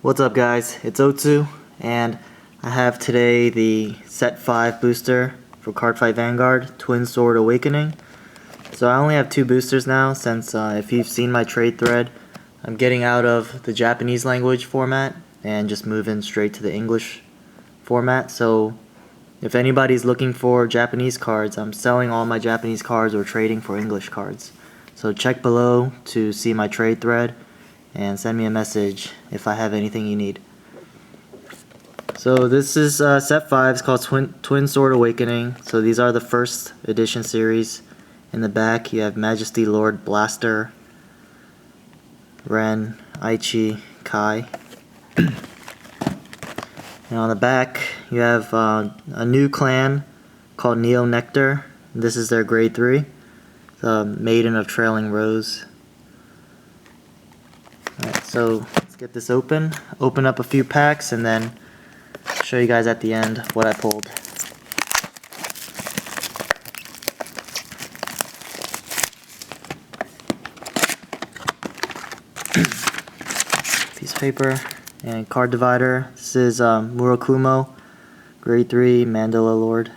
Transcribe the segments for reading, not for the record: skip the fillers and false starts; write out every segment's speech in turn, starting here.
What's up guys, it's Otsu, and I have today the set 5 booster for Cardfight Vanguard, Twin Sword Awakening. So I only have 2 boosters now since if you've seen my trade thread, I'm getting out of the Japanese language format and just moving straight to the English format. So if anybody's looking for Japanese cards, I'm selling all my Japanese cards or trading for English cards. So check below to see my trade thread and send me a message if I have anything you need. So this is set 5, it's called Twin Sword Awakening. So these are the first edition series. In the back you have Majesty Lord Blaster, Ren, Aichi, Kai. And on the back you have a new clan called Neo Nectar. This is their grade 3, the Maiden of Trailing Rose. Alright, so let's get this open up a few packs, and then show you guys at the end what I pulled. Piece of paper and card divider. This is Murakumo, grade 3, Mandala Lord.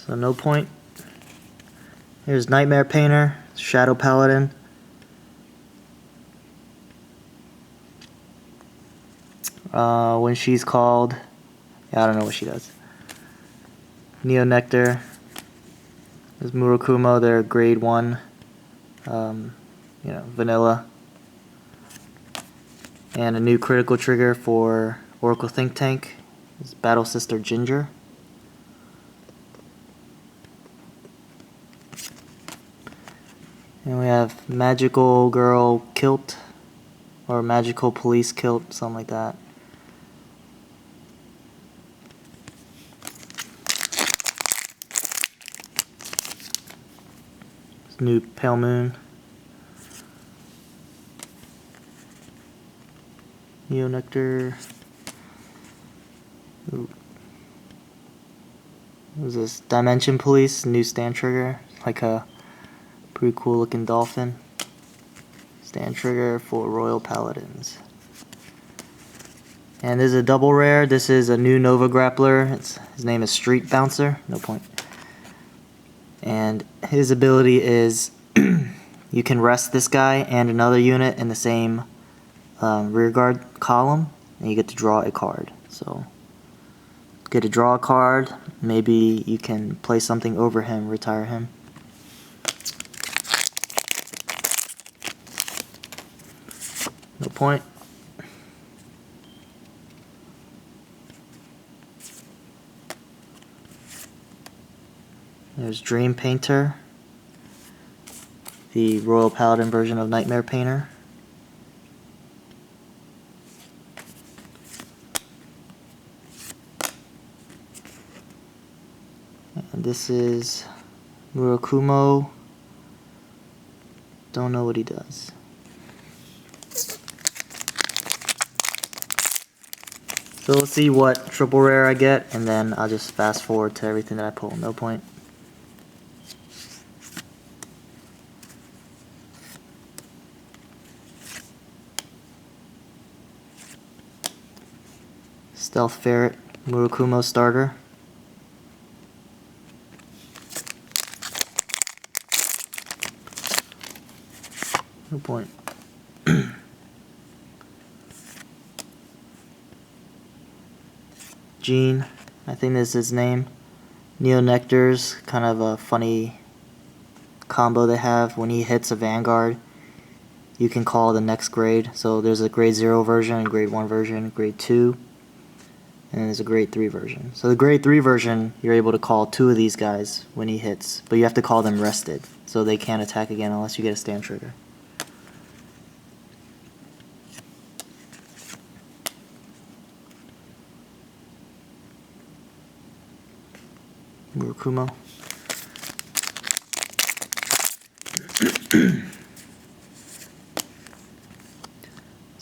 So no point. Here's Nightmare Painter, Shadow Paladin. When she's called, I don't know what she does. Neo Nectar. There's Murakumo, they're grade 1, vanilla. And a new critical trigger for Oracle Think Tank is Battle Sister Ginger. And we have Magical Girl Kilt, or Magical Police Kilt, something like that. New Pale Moon. Neo Nectar. Ooh. What is this? Dimension Police, new stand trigger. Like a pretty cool looking dolphin. Stand trigger for Royal Paladins. And this is a double rare. This is a new Nova Grappler. His name is Street Bouncer. No point. And his ability is you can rest this guy and another unit in the same rearguard column, and you get to draw a card. So get to draw a card. Maybe you can play something over him, retire him. No point. There's Dream Painter, the Royal Paladin version of Nightmare Painter. And this is Murakumo. Don't know what he does. So let's see what triple rare I get, and then I'll just fast forward to everything that I pull. No point. Stealth Ferret, Murakumo starter. No point. Gene, I think this is his name. Neo Nectar's kind of a funny combo they have. When he hits a Vanguard, you can call the next grade. So there's a grade 0 version, grade 1 version, grade 2, and there's a grade 3 version. So the grade 3 version, you're able to call 2 of these guys when he hits, but you have to call them rested, so they can't attack again unless you get a stand trigger. Murakumo.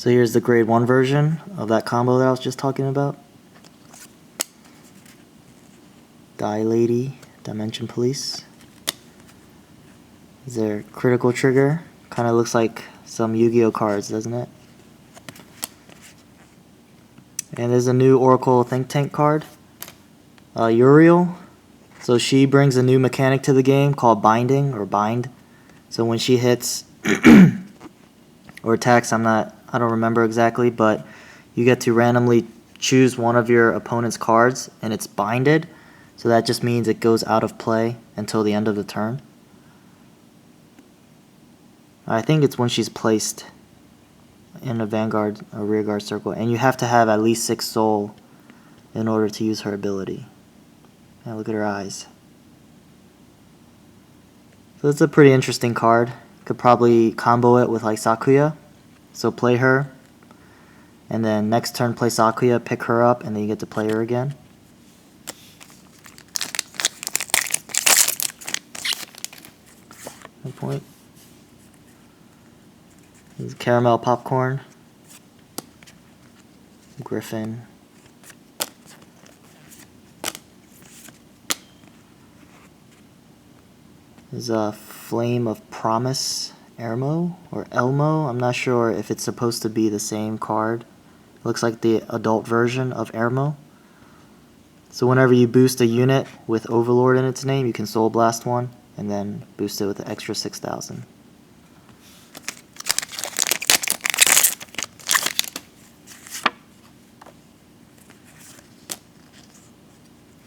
So here's the grade 1 version of that combo that I was just talking about. Die Lady, Dimension Police. Is there critical trigger? Kind of looks like some Yu-Gi-Oh cards, doesn't it? And there's a new Oracle Think Tank card. Uriel. So she brings a new mechanic to the game called binding or bind. So when she hits or attacks, I don't remember exactly, but you get to randomly choose one of your opponent's cards and it's binded. So that just means it goes out of play until the end of the turn. I think it's when she's placed in a Vanguard or rearguard circle, and you have to have at least 6 soul in order to use her ability. Now look at her eyes. So it's a pretty interesting card. Could probably combo it with like Sakuya. So play her, and then next turn play Sakuya, pick her up, and then you get to play her again. Good point. This is Caramel Popcorn. Griffin. There's a Flame of Promise Ermo or Elmo. I'm not sure if it's supposed to be the same card. It looks like the adult version of Ermo. So whenever you boost a unit with Overlord in its name, you can Soul Blast one and then boost it with an extra 6,000.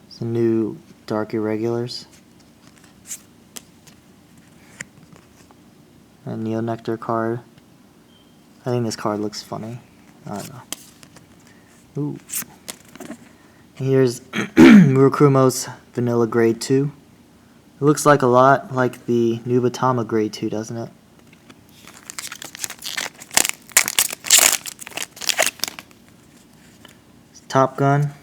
Some new Dark Irregulars. A Neo Nectar card. I think this card looks funny. I don't know. Ooh. Here's Murakumo's Vanilla Grade 2. It looks like a lot like the Nubatama Grade 2, doesn't it? Top Gun.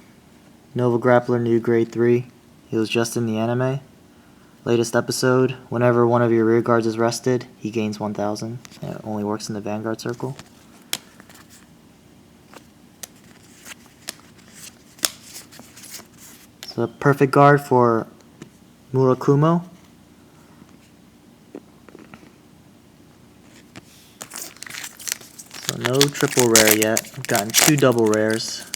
Nova Grappler new Grade 3. He was just in the anime. Latest episode, whenever one of your rear guards is rested, he gains 1,000. It only works in the Vanguard circle. So perfect guard for Murakumo. So no triple rare yet. I've gotten 2 double rares.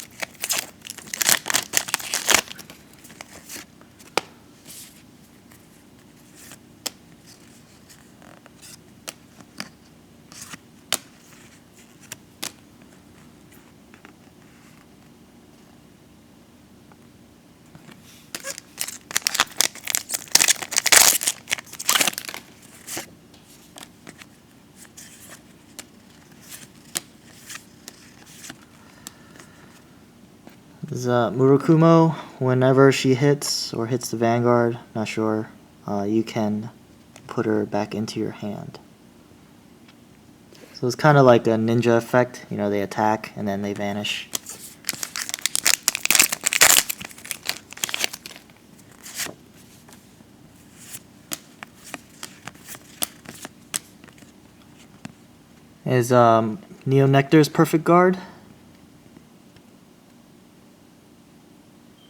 This is Murakumo. Whenever she hits or hits the Vanguard, not sure, you can put her back into your hand. So it's kind of like a ninja effect. You know, they attack and then they vanish. Is Neo Nectar's perfect guard.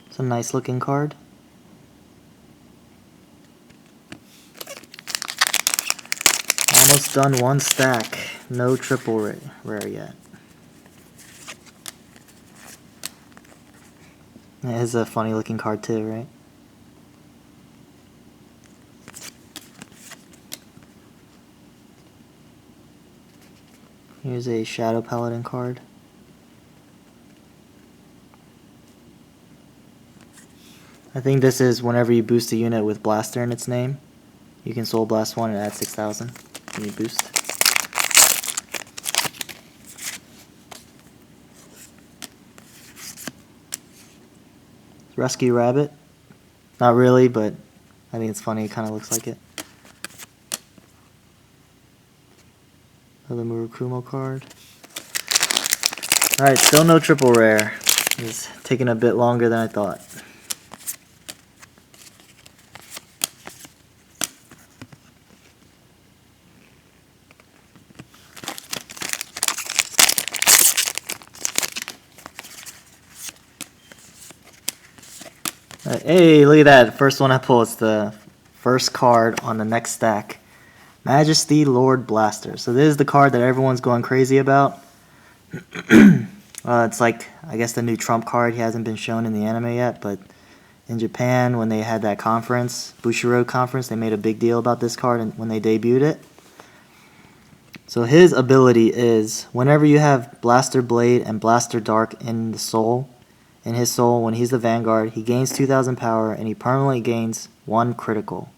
It's a nice looking card. Almost done 1 stack. No triple rare yet. It is a funny looking card too, right? Here's a Shadow Paladin card. I think this is whenever you boost a unit with Blaster in its name, you can Soul Blast one and add 6,000 when you boost. Rescue Rabbit. Not really, but I think it's funny. It kind of looks like it. Another Murakumo card. Alright, still no triple rare. It's taking a bit longer than I thought. Hey, look at that. First one I pull is the first card on the next stack. Majesty Lord Blaster. So this is the card that everyone's going crazy about. It's like, I guess, the new Trump card. He hasn't been shown in the anime yet, but in Japan, when they had that conference, Bushiroad conference, they made a big deal about this card when they debuted it. So his ability is, whenever you have Blaster Blade and Blaster Dark in his soul, when he's the Vanguard, he gains 2,000 power and he permanently gains 1 critical.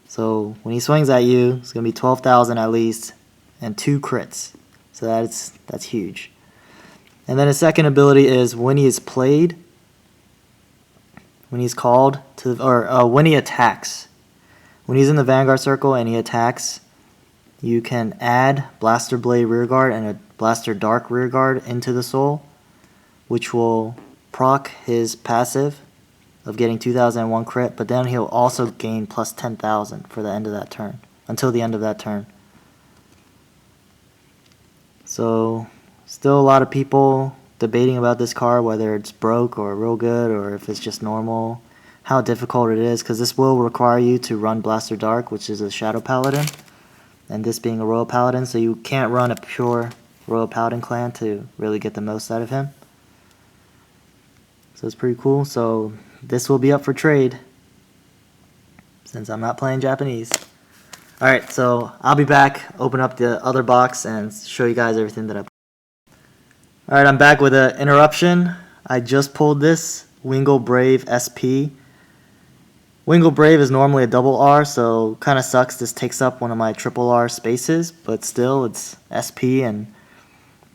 So when he swings at you, it's going to be 12,000 at least and 2 crits. So that's huge. And then his second ability is when he is played, when he's called to, when he attacks. When he's in the Vanguard circle and he attacks, you can add Blaster Blade Rearguard and a Blaster Dark Rearguard into the soul, which will proc his passive of getting 2,001 crit, but then he'll also gain plus 10,000 for the end of that turn, until the end of that turn. So still a lot of people debating about this card, whether it's broke or real good or if it's just normal, how difficult it is, because this will require you to run Blaster Dark, which is a Shadow Paladin, and this being a Royal Paladin, so you can't run a pure Royal Paladin clan to really get the most out of him. So it's pretty cool. So this will be up for trade since I'm not playing Japanese. Alright, so I'll be back, open up the other box, and show you guys everything that I pulled. Alright, I'm back with an interruption. I just pulled this Wingle Brave SP. Wingle Brave is normally a double R, so kind of sucks. This takes up one of my triple R spaces, but still it's SP, and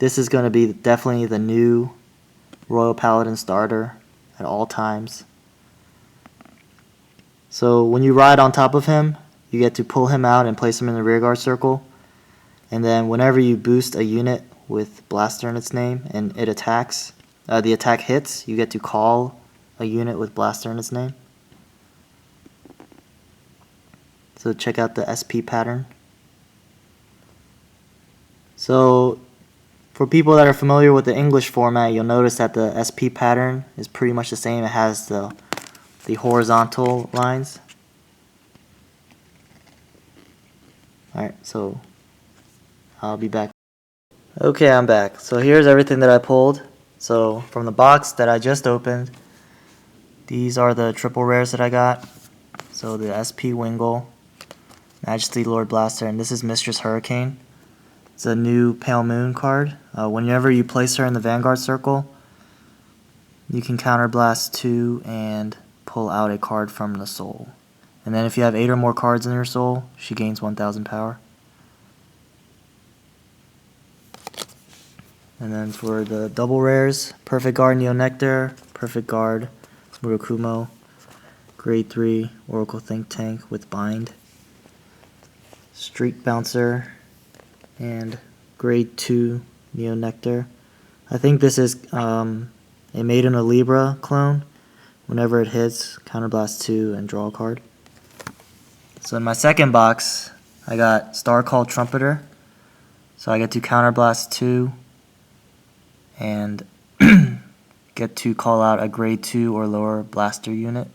this is going to be definitely the new Royal Paladin starter at all times. So when you ride on top of him, you get to pull him out and place him in the rearguard circle. And then whenever you boost a unit with Blaster in its name and it attacks, the attack hits, you get to call a unit with Blaster in its name. So check out the SP pattern. So for people that are familiar with the English format, you'll notice that the SP pattern is pretty much the same. It has the horizontal lines. Alright, so I'll be back. Okay, I'm back. So here's everything that I pulled. So from the box that I just opened, these are the triple rares that I got. So the SP Wingle, Majesty Lord Blaster, and this is Mistress Hurricane. It's a new Pale Moon card. Whenever you place her in the Vanguard circle, you can counterblast 2 and pull out a card from the soul. And then if you have 8 or more cards in your soul, she gains 1,000 power. And then for the double rares, Perfect Guard Neo Nectar, Perfect Guard Murakumo, Grade 3 Oracle Think Tank with Bind, Streak Bouncer, and Grade 2 Neo Nectar. I think this is a Made in a Libra clone. Whenever it hits, counterblast 2 and draw a card. So in my second box, I got Star Called Trumpeter. So I get to counterblast 2 and get to call out a Grade 2 or lower blaster unit.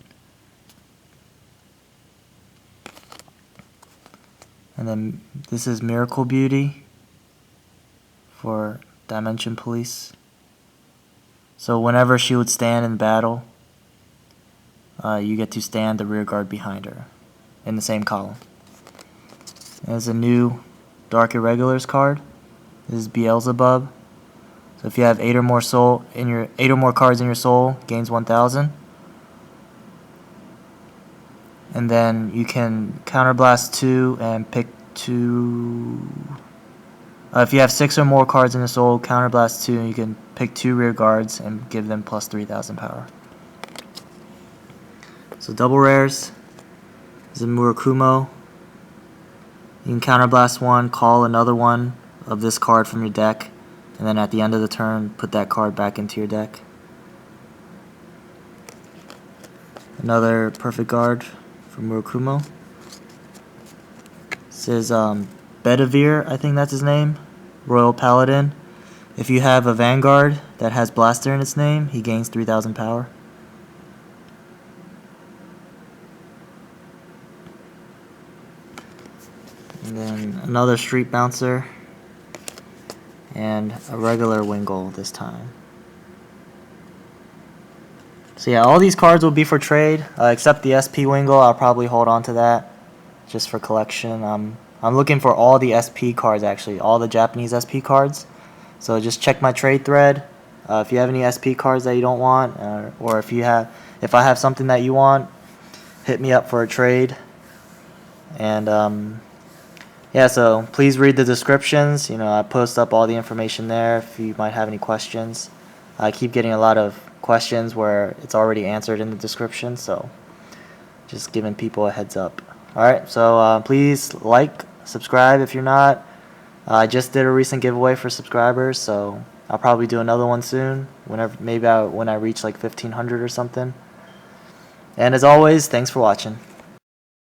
And then this is Miracle Beauty for Dimension Police. So whenever she would stand in battle, you get to stand the rear guard behind her in the same column. There's a new Dark Irregulars card. This is Beelzebub. So if you have 8 or more cards in your soul, gains 1,000. And then you can counterblast 2 and pick 2. If you have 6 or more cards in the soul, counterblast 2, and you can pick 2 rear guards and give them plus 3,000 power. So double rares. This is Murakumo. You can counterblast 1, call another one of this card from your deck, and then at the end of the turn, put that card back into your deck. Another Perfect Guard from Murakumo. This is Bedivere, I think that's his name, Royal Paladin. If you have a Vanguard that has Blaster in its name, he gains 3,000 power. another Street Bouncer, and a regular Wingull this time. So yeah, all these cards will be for trade, except the SP Wingull. I'll probably hold on to that just for collection. I'm looking for all the SP cards, actually, all the Japanese SP cards. So just check my trade thread. If you have any SP cards that you don't want, or if I have something that you want, hit me up for a trade. And yeah, so please read the descriptions. I post up all the information there if you might have any questions. I keep getting a lot of questions where it's already answered in the description, so just giving people a heads up. Alright, so please like, subscribe if you're not. I just did a recent giveaway for subscribers, so I'll probably do another one soon, when I reach like 1,500 or something. And as always, thanks for watching.